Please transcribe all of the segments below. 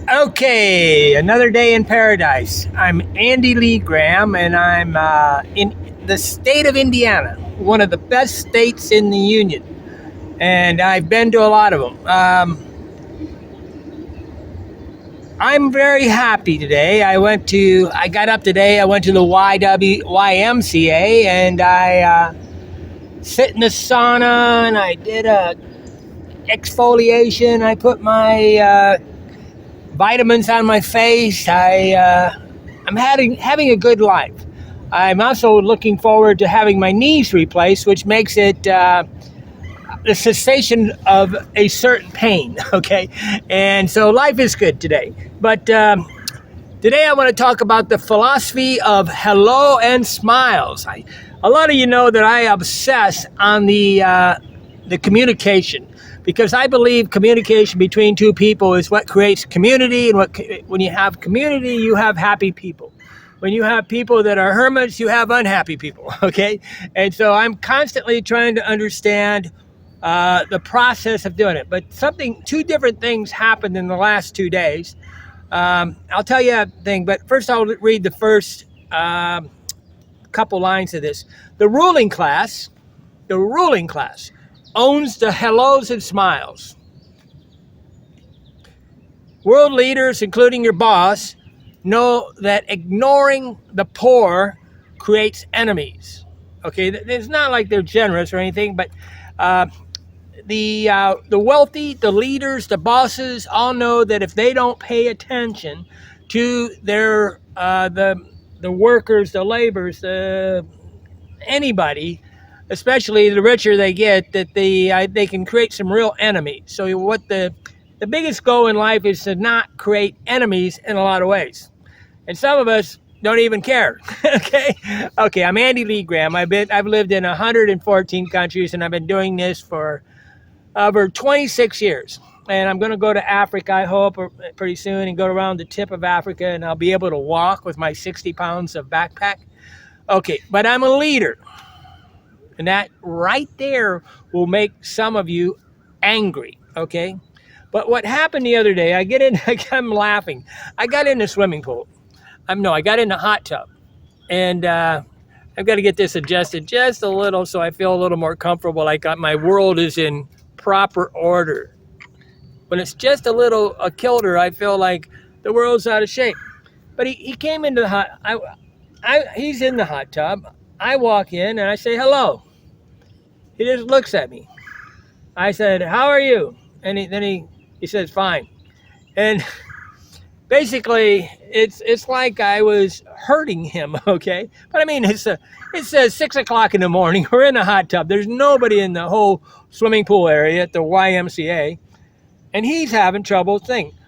Okay, another day in paradise. I'm Andy Lee Graham, and I'm in the state of Indiana, one of the best states in the union. And I've been to a lot of them. I'm very happy today. I got up today. I went to the YMCA, and I sit in the sauna, and I did a exfoliation. I put my vitamins on my face. I'm having a good life. I'm also looking forward to having my knees replaced, which makes it the cessation of a certain pain. Okay, and so life is good today. But today I want to talk about the philosophy of hello and smiles. A lot of you know that I obsess on the communication, because I believe communication between two people is what creates community, and when you have community, you have happy people. When you have people that are hermits, you have unhappy people, okay? And so I'm constantly trying to understand the process of doing it. But two different things happened in the last 2 days. I'll tell you a thing, but first I'll read the first couple lines of this. The ruling class owns the hellos and smiles. World leaders, including your boss, know that ignoring the poor creates enemies. Okay, it's not like they're generous or anything, but the wealthy, the leaders, the bosses all know that if they don't pay attention to their the workers, the laborers, anybody, especially the richer they get, that they can create some real enemies. So what the biggest goal in life is to not create enemies in a lot of ways. And some of us don't even care. Okay. I'm Andy Lee Graham. I've lived in 114 countries, and I've been doing this for over 26 years. And I'm going to go to Africa, I hope, pretty soon, and go around the tip of Africa, and I'll be able to walk with my 60 pounds of backpack. Okay, but I'm a leader. And that right there will make some of you angry, okay? But what happened the other day, I'm laughing. I got in the swimming pool. I got in the hot tub. And I've got to get this adjusted just a little so I feel a little more comfortable, like my world is in proper order. When it's just a little a kilter, I feel like the world's out of shape. But he came into the he's in the hot tub. I walk in and I say, hello. He just looks at me. I said, how are you? And then he says, fine. And basically, it's like I was hurting him, okay? But I mean, it's 6 o'clock in the morning. We're in a hot tub. There's nobody in the whole swimming pool area at the YMCA. And he's having trouble thinking.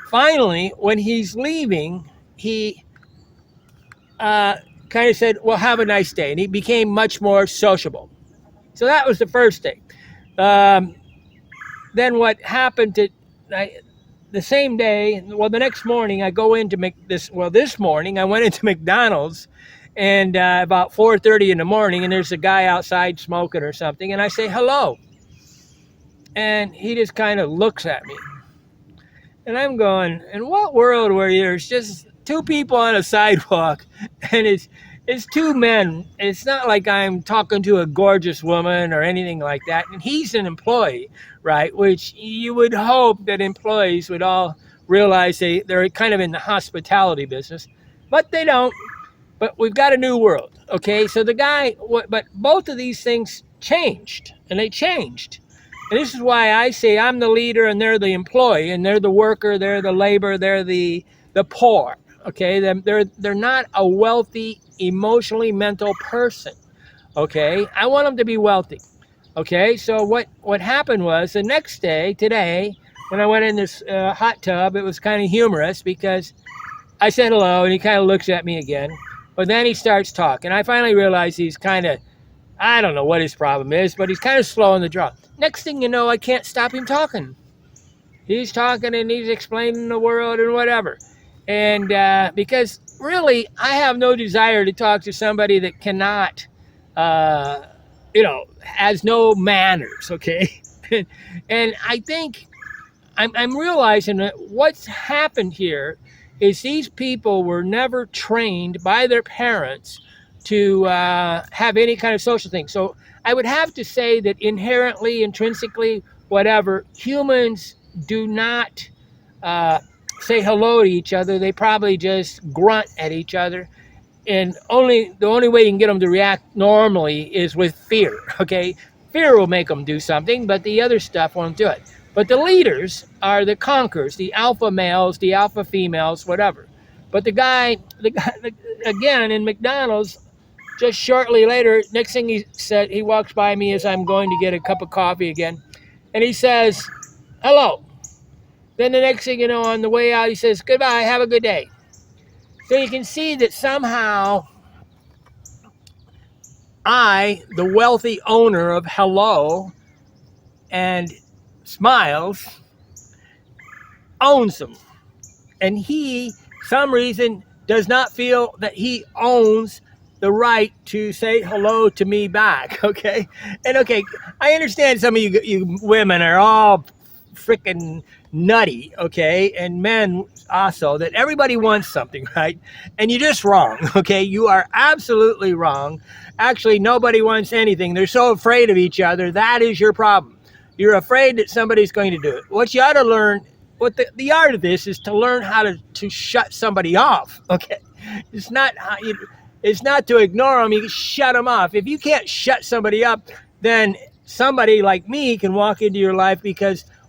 Finally, when he's leaving, he kind of said, well, have a nice day. And he became much more sociable. So that was the first thing. Then what happened the same day, the next morning I go in to this morning I went into McDonald's, and about 4:30 in the morning, and there's a guy outside smoking or something, and I say hello. And he just kind of looks at me. And I'm going, in what world where there's just two people on a sidewalk, and it's two men. It's not like I'm talking to a gorgeous woman or anything like that. And he's an employee, right? Which you would hope that employees would all realize they're kind of in the hospitality business, but they don't. But we've got a new world, okay? So but both of these things changed, and they changed. And this is why I say I'm the leader and they're the employee, and they're the worker, they're the labor, they're the poor, okay? They're not a wealthy, emotionally mental person, okay? I want them to be wealthy, okay? So what happened was the next day, today, when I went in this hot tub, it was kind of humorous because I said hello, and he kind of looks at me again. But then he starts talking. I finally realized he's kind of, I don't know what his problem is, but he's kind of slow in the draw. Next thing you know, I can't stop him talking. He's talking and he's explaining the world and whatever. And because really, I have no desire to talk to somebody that cannot, has no manners, okay? And I think I'm realizing that what's happened here is these people were never trained by their parents to have any kind of social thing. So I would have to say that inherently, intrinsically, whatever, humans do not say hello to each other. They probably just grunt at each other. And the only way you can get them to react normally is with fear. Okay, fear will make them do something, but the other stuff won't do it. But the leaders are the conquerors, the alpha males, the alpha females, whatever. But the guy again in McDonald's, just shortly later, next thing he said, he walks by me as I'm going to get a cup of coffee again, and he says, "Hello." Then the next thing you know, on the way out, he says, "Goodbye, have a good day." So you can see that somehow I, the wealthy owner of Hello and Smiles, owns them. And he, some reason, does not feel that he owns the right to say hello to me back, okay? And okay, I understand some of you women are all freaking nutty, okay? And men also, that everybody wants something, right? And you're just wrong, okay? You are absolutely wrong. Actually, nobody wants anything. They're so afraid of each other. That is your problem. You're afraid that somebody's going to do it. What you ought to learn, what the art of this is to learn how to shut somebody off, okay? It's not to ignore them. You shut them off. If you can't shut somebody up, then somebody like me can walk into your life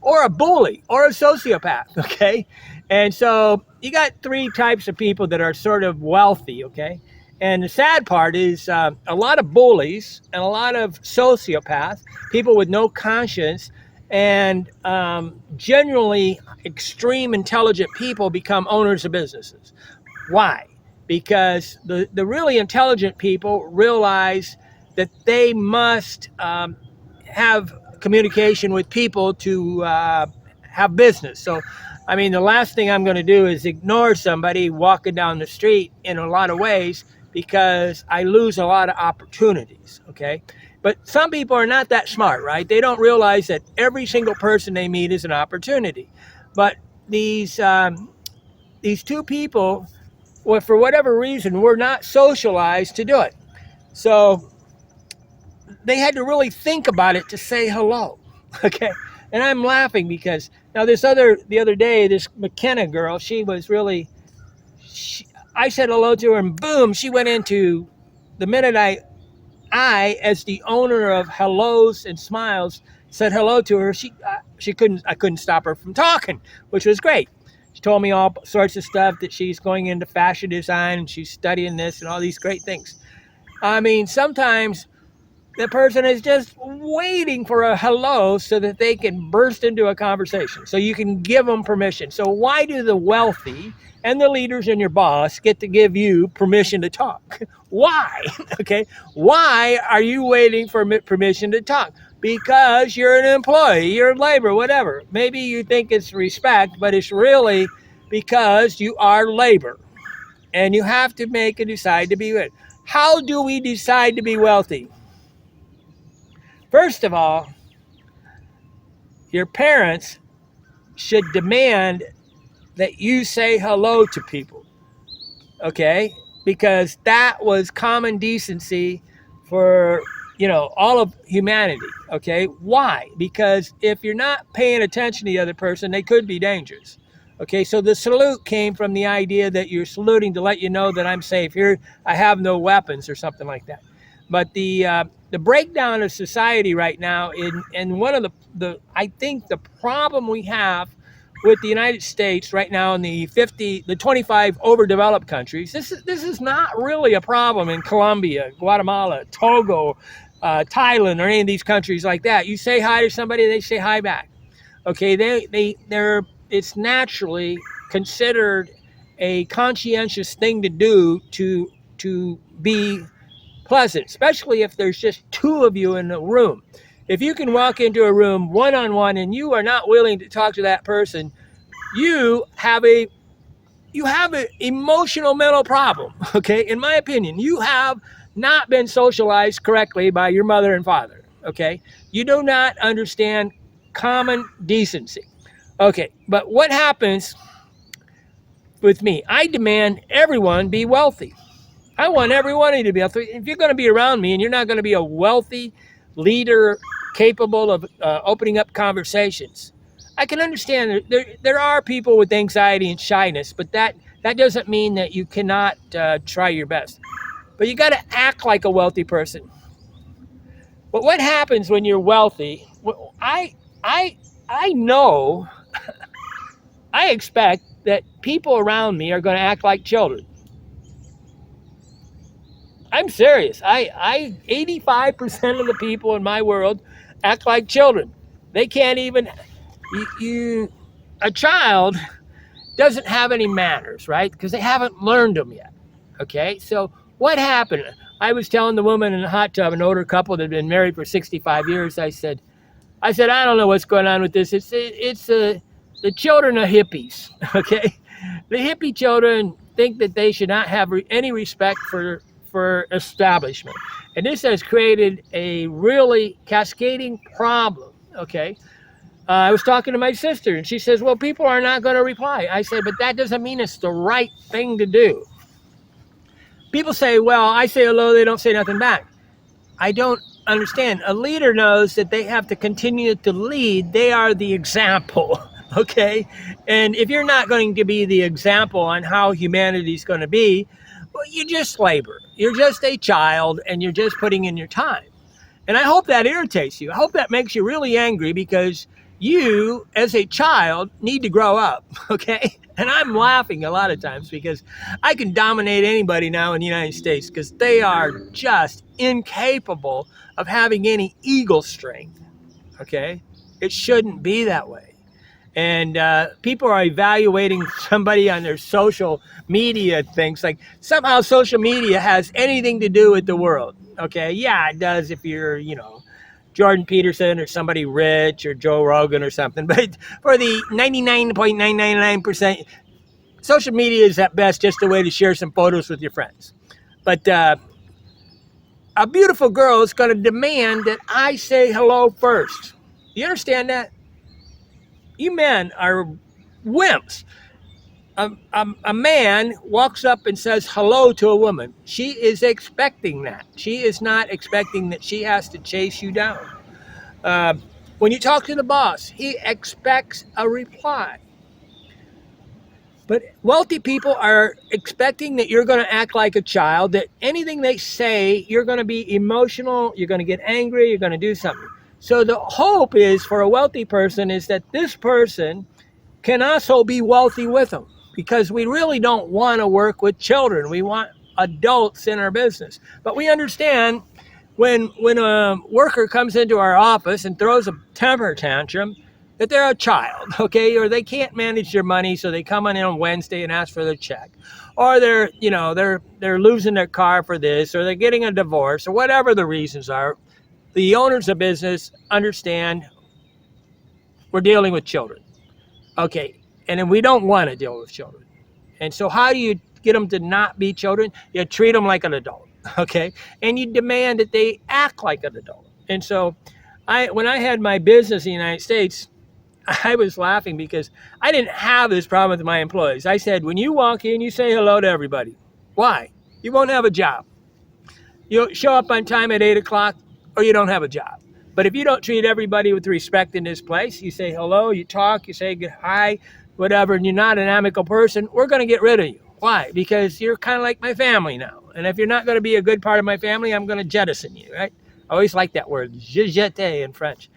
or a bully or a sociopath, okay? And so you got three types of people that are sort of wealthy, okay? And the sad part is a lot of bullies and a lot of sociopaths, people with no conscience, and generally extreme intelligent people become owners of businesses. Why? Because the really intelligent people realize that they must have communication with people to have business. So, I mean, the last thing I'm going to do is ignore somebody walking down the street in a lot of ways, because I lose a lot of opportunities, okay? But some people are not that smart, right? They don't realize that every single person they meet is an opportunity. But these two people, well, for whatever reason, were not socialized to do it. So they had to really think about it to say hello, okay? And I'm laughing because now the other day, this McKenna girl, I said hello to her, and boom, she went into, the minute I, as the owner of Hellos and Smiles, said hello to her, I couldn't stop her from talking, which was great. She told me all sorts of stuff, that she's going into fashion design and she's studying this and all these great things. I mean, sometimes the person is just waiting for a hello so that they can burst into a conversation, so you can give them permission. So why do the wealthy and the leaders and your boss get to give you permission to talk? Why? Okay. Why are you waiting for permission to talk? Because you're an employee, you're labor, whatever. Maybe you think it's respect, but it's really because you are labor, and you have to make and decide to be good. How do we decide to be wealthy? First of all, your parents should demand that you say hello to people, okay? Because that was common decency for, all of humanity, okay? Why? Because if you're not paying attention to the other person, they could be dangerous, okay? So the salute came from the idea that you're saluting to let you know that I'm safe. Here, I have no weapons or something like that. But the breakdown of society right now, and one of I think the problem we have with the United States right now in the 25 overdeveloped countries, this is not really a problem in Colombia, Guatemala, Togo, Thailand, or any of these countries like that. You say hi to somebody, they say hi back. Okay, it's naturally considered a conscientious thing to do to be pleasant, especially if there's just two of you in a room. If you can walk into a room one-on-one and you are not willing to talk to that person, you have an emotional mental problem, okay? In my opinion, you have not been socialized correctly by your mother and father, okay? You do not understand common decency. Okay, but what happens with me? I demand everyone be wealthy. I want every one of you to be wealthy. If you're going to be around me and you're not going to be a wealthy leader capable of opening up conversations, I can understand there are people with anxiety and shyness, but that doesn't mean that you cannot try your best. But you got to act like a wealthy person. But what happens when you're wealthy? I I I know I expect that people around me are going to act like children. I'm serious. 85% of the people in my world act like children. They can't even a child doesn't have any manners, right? Because they haven't learned them yet. Okay? So what happened? I was telling the woman in the hot tub, an older couple that had been married for 65 years, I said, I don't know what's going on with this. It's the children are hippies, okay? The hippie children think that they should not have any respect for establishment. And this has created a really cascading problem, okay? I was talking to my sister, and she says, well, people are not going to reply. I said, but that doesn't mean it's the right thing to do. People say, well, I say hello, they don't say nothing back. I don't understand. A leader knows that they have to continue to lead. They are the example, okay? And if you're not going to be the example on how humanity is going to be, well, you just labor. You're just a child, and you're just putting in your time. And I hope that irritates you. I hope that makes you really angry, because you, as a child, need to grow up, okay? And I'm laughing a lot of times because I can dominate anybody now in the United States because they are just incapable of having any ego strength, okay? It shouldn't be that way. And people are evaluating somebody on their social media things, like somehow social media has anything to do with the world, okay? Yeah, it does if you're, Jordan Peterson or somebody rich or Joe Rogan or something. But for the 99.999%, social media is at best just a way to share some photos with your friends. But a beautiful girl is going to demand that I say hello first. You understand that? You men are wimps. A man walks up and says hello to a woman. She is expecting that. She is not expecting that she has to chase you down. When you talk to the boss, he expects a reply. But wealthy people are expecting that you're going to act like a child, that anything they say, you're going to be emotional, you're going to get angry, you're going to do something. So the hope is for a wealthy person is that this person can also be wealthy with them, because we really don't want to work with children. We want adults in our business. But we understand when a worker comes into our office and throws a temper tantrum, that they're a child, okay? Or they can't manage their money, so they come in on Wednesday and ask for their check. Or they're losing their car for this, or they're getting a divorce, or whatever the reasons are. The owners of business understand we're dealing with children. Okay, and then we don't want to deal with children. And so how do you get them to not be children? You treat them like an adult, okay? And you demand that they act like an adult. And so when I had my business in the United States, I was laughing because I didn't have this problem with my employees. I said, when you walk in, you say hello to everybody. Why? You won't have a job. You'll show up on time at 8 o'clock, or you don't have a job. But if you don't treat everybody with respect in this place, you say hello, you talk, you say hi, whatever, and you're not an amicable person, we're going to get rid of you. Why? Because you're kind of like my family now. And if you're not going to be a good part of my family, I'm going to jettison you, right? I always like that word, jeter in French.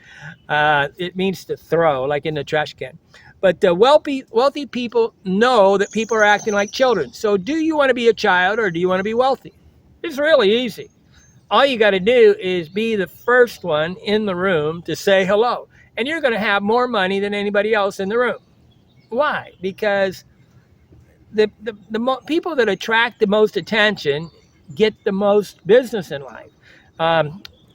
It means to throw, like in the trash can. But wealthy people know that people are acting like children. So do you want to be a child, or do you want to be wealthy? It's really easy. All you got to do is be the first one in the room to say hello. And you're going to have more money than anybody else in the room. Why? Because the people that attract the most attention get the most business in life.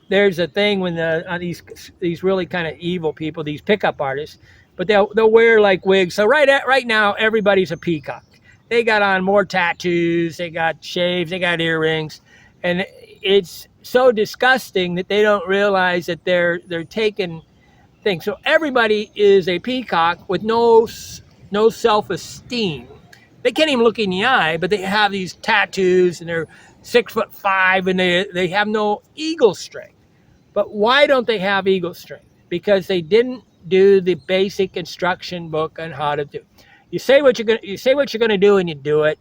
There's a thing when these really kind of evil people, these pickup artists, but they'll wear like wigs. So right now, everybody's a peacock. They got on more tattoos, they got shaves, they got earrings, and it's so disgusting that they don't realize that they're taking thing. So everybody is a peacock with no self-esteem. They can't even look in the eye, but they have these tattoos and they're 6'5" and they have no eagle strength. But why don't they have eagle strength? Because they didn't do the basic instruction book on how to do. You say what you're gonna do and you do it.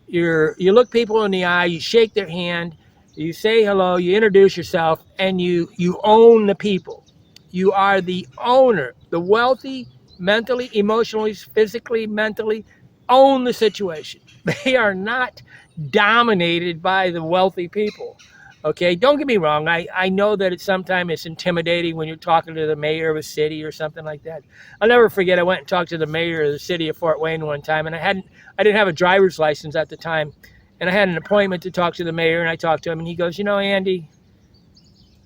You look people in the eye, you shake their hand, you say hello, you introduce yourself, and you own the people. You are the owner. The wealthy, mentally, emotionally, physically, mentally, own the situation. They are not dominated by the wealthy people. Okay, don't get me wrong. I know that sometimes it's intimidating when you're talking to the mayor of a city or something like that. I'll never forget, I went and talked to the mayor of the city of Fort Wayne one time, and I didn't have a driver's license at the time, and I had an appointment to talk to the mayor, and I talked to him, and he goes, Andy,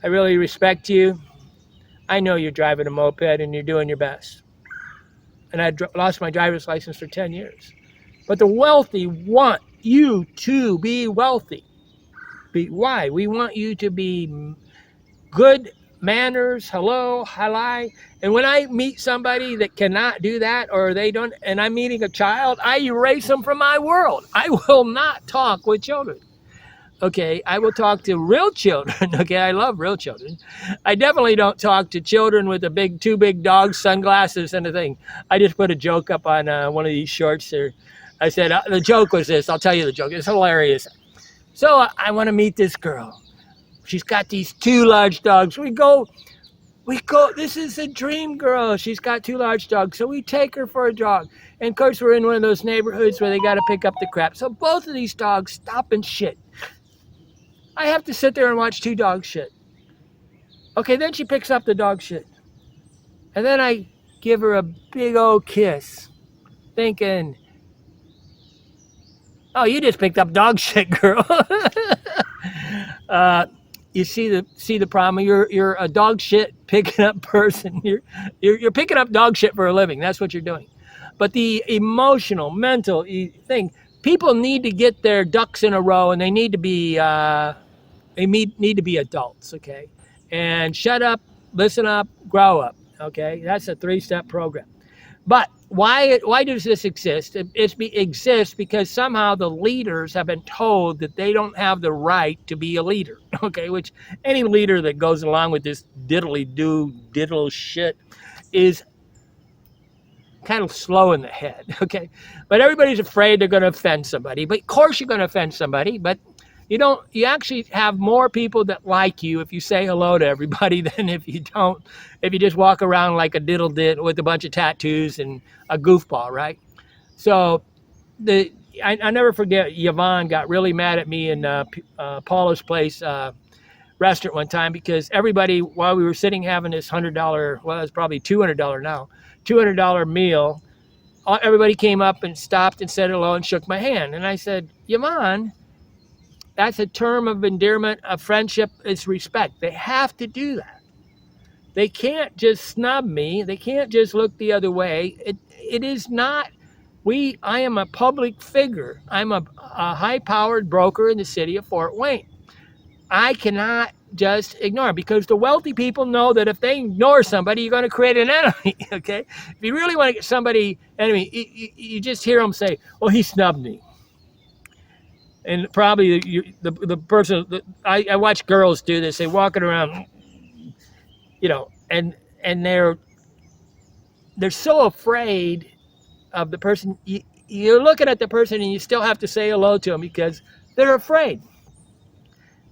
I really respect you. I know you're driving a moped and you're doing your best. And I lost my driver's license for 10 years. But the wealthy want you to be wealthy. Why? We want you to be good manners, hello, hi. And when I meet somebody that cannot do that, or they don't, and I'm meeting a child, I erase them from my world. I will not talk with children. Okay, I will talk to real children. Okay, I love real children. I definitely don't talk to children with two big dogs, sunglasses, and a thing. I just put a joke up on one of these shorts there. I said, the joke was this. I'll tell you the joke. It's hilarious. So I want to meet this girl. She's got these two large dogs. We go, this is a dream girl. She's got two large dogs. So we take her for a jog. And of course, we're in one of those neighborhoods where they got to pick up the crap. So both of these dogs stop and shit. I have to sit there and watch two dogs shit. Okay, then she picks up the dog shit. And then I give her a big old kiss, thinking, oh, you just picked up dog shit, girl. You see the problem. You're a dog shit picking up person. You're picking up dog shit for a living. That's what you're doing. But the emotional, mental thing, people need to get their ducks in a row, and they need to be adults, okay? And shut up, listen up, grow up, okay? That's a 3-step program. But why does this exist? It exists because somehow the leaders have been told that they don't have the right to be a leader, okay? Which any leader that goes along with this diddle shit is kind of slow in the head, okay? But everybody's afraid they're going to offend somebody. But of course you're going to offend somebody, but you actually have more people that like you if you say hello to everybody than if you don't, if you just walk around like a diddle-dit with a bunch of tattoos and a goofball, right? So I never forget, Yvonne got really mad at me in Paula's Place restaurant one time because everybody, while we were sitting having this $100, well, it's probably $200 now, $200 meal, everybody came up and stopped and said hello and shook my hand. And I said, Yvonne, that's a term of endearment, of friendship, is respect. They have to do that. They can't just snub me. They can't just look the other way. It is not, I am a public figure. I'm a high-powered broker in the city of Fort Wayne. I cannot just ignore, because the wealthy people know that if they ignore somebody, you're going to create an enemy, okay? If you really want to get somebody enemy, you just hear them say, well, he snubbed me. And probably the person that I watch girls do this. They walking around, and they're so afraid of the person. You're looking at the person and you still have to say hello to them because they're afraid.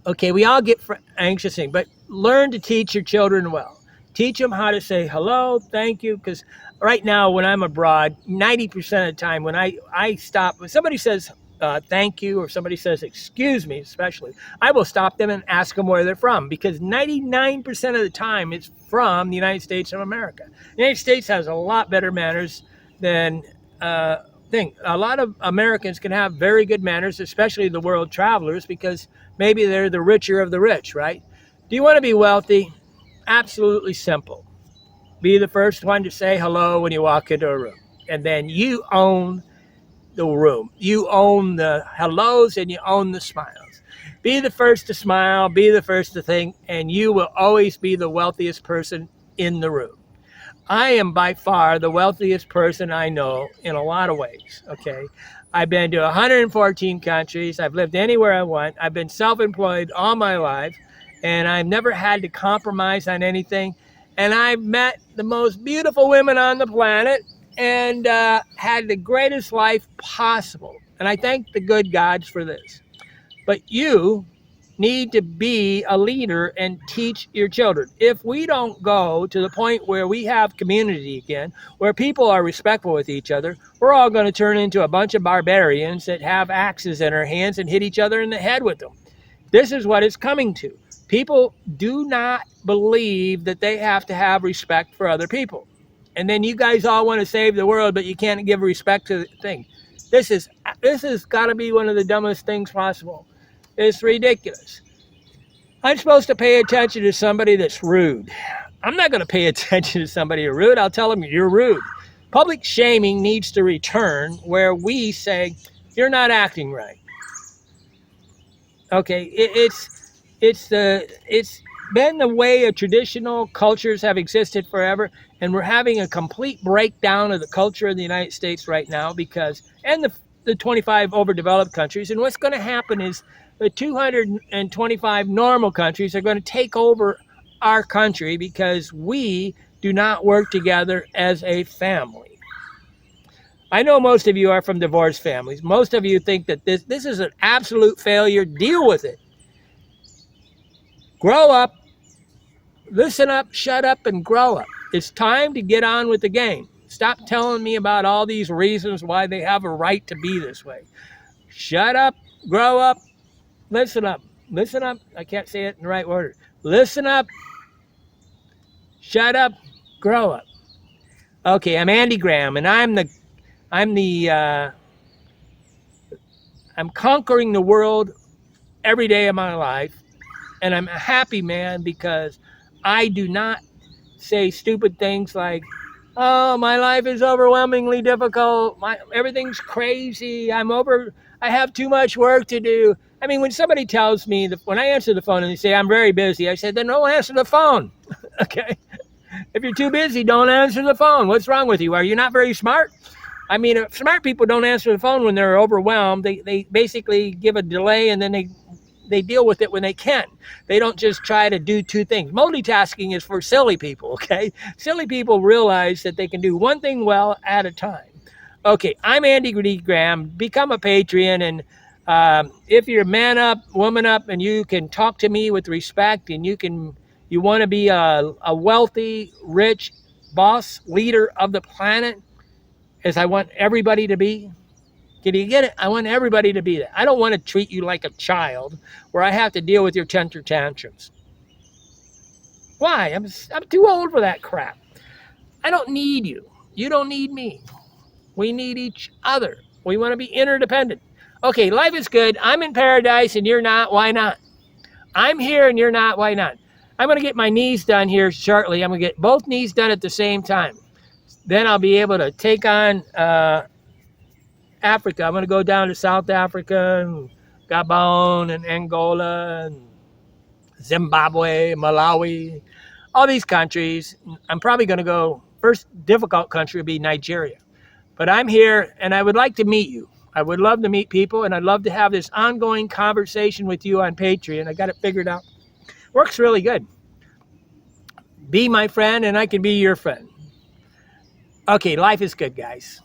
Okay, we all get anxious, but learn to teach your children well. Teach them how to say hello, thank you, because right now when I'm abroad, 90% of the time when I stop, when somebody says thank you, or somebody says excuse me, especially, I will stop them and ask them where they're from, because 99% of the time it's from the United States of America. The United States has a lot better manners than a lot of Americans can have very good manners, especially the world travelers, because maybe they're the richer of the rich, right? Do you want to be wealthy? Absolutely simple. Be the first one to say hello when you walk into a room, and then you own the room. You own the hellos and you own the smiles. Be the first to smile, be the first to think, and you will always be the wealthiest person in the room. I am by far the wealthiest person I know in a lot of ways, okay? I've been to 114 countries. I've lived anywhere I want. I've been self-employed all my life, and I've never had to compromise on anything. And I've met the most beautiful women on the planet and had the greatest life possible. And I thank the good gods for this. But you need to be a leader and teach your children. If we don't go to the point where we have community again, where people are respectful with each other, we're all going to turn into a bunch of barbarians that have axes in our hands and hit each other in the head with them. This is what it's coming to. People do not believe that they have to have respect for other people. And then you guys all want to save the world, but you can't give respect to the thing. This has got to be one of the dumbest things possible. It's ridiculous. I'm supposed to pay attention to somebody that's rude. I'm not going to pay attention to somebody who's rude. I'll tell them you're rude. Public shaming needs to return where we say, you're not acting right. Okay, it's been the way of traditional cultures have existed forever, and we're having a complete breakdown of the culture of the United States right now and the 25 overdeveloped countries. And what's going to happen is the 225 normal countries are going to take over our country because we do not work together as a family. I know most of you are from divorced families. Most of you think that this is an absolute failure. Deal with it. Grow up, listen up, shut up, and grow up. It's time to get on with the game. Stop telling me about all these reasons why they have a right to be this way. Shut up, grow up, listen up. Listen up. I can't say it in the right order. Listen up, shut up, grow up. Okay, I'm Andy Graham, and I'm conquering the world every day of my life. And I'm a happy man because I do not say stupid things like, oh, my life is overwhelmingly difficult. Everything's crazy. I have too much work to do. I mean, when somebody tells me, when I answer the phone and they say, I'm very busy, I said, then don't answer the phone. Okay? If you're too busy, don't answer the phone. What's wrong with you? Are you not very smart? I mean, smart people don't answer the phone when they're overwhelmed. They basically give a delay and then they deal with it when they can. They don't just try to do two things. Multitasking is for silly people, okay? Silly people realize that they can do one thing well at a time. Okay, I'm Andy Graham. Become a Patreon, and if you're man up, woman up, and you can talk to me with respect, and you want to be a wealthy, rich boss leader of the planet, as I want everybody to be. Can you get it? I want everybody to be that. I don't want to treat you like a child where I have to deal with your temper tantrums. Why? I'm too old for that crap. I don't need you. You don't need me. We need each other. We want to be interdependent. Okay, life is good. I'm in paradise and you're not. Why not? I'm here and you're not. Why not? I'm going to get my knees done here shortly. I'm going to get both knees done at the same time. Then I'll be able to take on Africa. I'm going to go down to South Africa and Gabon and Angola and Zimbabwe, Malawi, all these countries. I'm probably going to go, first difficult country would be Nigeria. But I'm here and I would like to meet you. I would love to meet people, and I'd love to have this ongoing conversation with you on Patreon. I got it figured out. Works really good. Be my friend and I can be your friend. Okay, life is good, guys.